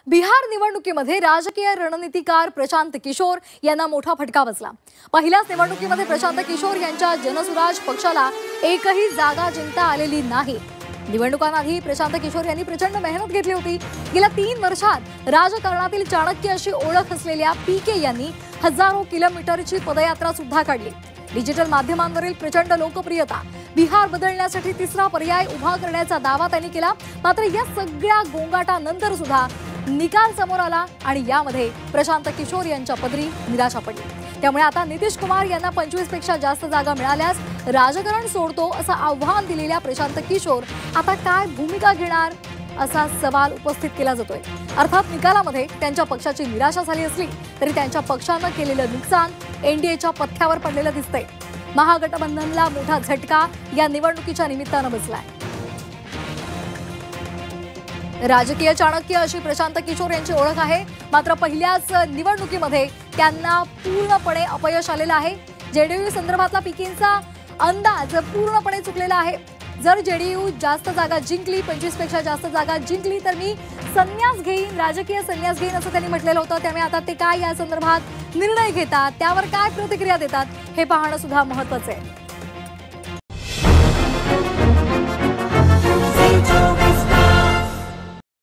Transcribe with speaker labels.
Speaker 1: बिहार निवडणुकीमध्ये राजकीय रणनीतिकार प्रशांत किशोर यांना मोठा फटका बसला। पहिल्याच निवडणुकीमध्ये प्रशांत किशोर यांच्या जनसुराज पक्षाला एकही जागा जिंकता आलेली नाही। निवडणुकांआधी प्रशांत किशोर यांनी प्रचंड मेहनत घेतली होती। गेल्या 3 वर्षात राजकारणातील चाणक्य अशी ओळख असलेल्या पीके यांनी हजारो किलोमीटरची पदयात्रा सुद्धा काढली। डिजिटल माध्यमांवरील प्रचंड लोकप्रियता, बिहार बदलण्यासाठी तिसरा पर्याय उभा करण्याचा दावा त्यांनी केला। मात्र या सगळ्या गोंगाटानंतर सुद्धा निकाल समोर आला आणि यामध्ये प्रशांत किशोर यांच्या पदरी निराशा पडली। त्यामुळे आता नितीश कुमार यांना 25 पेक्षा जास्त जागा मिळाल्यास राजकारण सोडतो असं आव्हान दिलेल्या प्रशांत किशोर आता काय भूमिका घेणार असा सवाल उपस्थित केला जातोय। अर्थात निकालामध्ये त्यांच्या पक्षाची निराशा झाली असली तरी त्यांच्या पक्षानं केलेलं नुकसान एनडीएच्या पथ्यावर पडलेलं दिसतंय। महागठबंधनला मोठा झटका या निवडणुकीच्या निमित्तानं बसलाय। राजकीय चाणक्य अशी प्रशांत किशोर यांची ओळख आहे। मात्र पहिल्याच निवडणुकीमध्ये त्यांना पूर्णपणे अपयश आलेलं आहे। जेडीयू संदर्भातला पीकेंचा अंदाज पूर्णपणे चुकलेला आहे। जर जेडीयू जास्त जागा जिंकली, 25 पेक्षा जास्त जागा जिंकली तर मी संन्यास घेईन, राजकीय संन्यास घेईन असं त्यांनी म्हटलेलं होतं। त्यामुळे आता ते काय या संदर्भात निर्णय घेतात, त्यावर काय प्रतिक्रिया देतात हे पाहणं सुद्धा महत्त्वाचं आहे।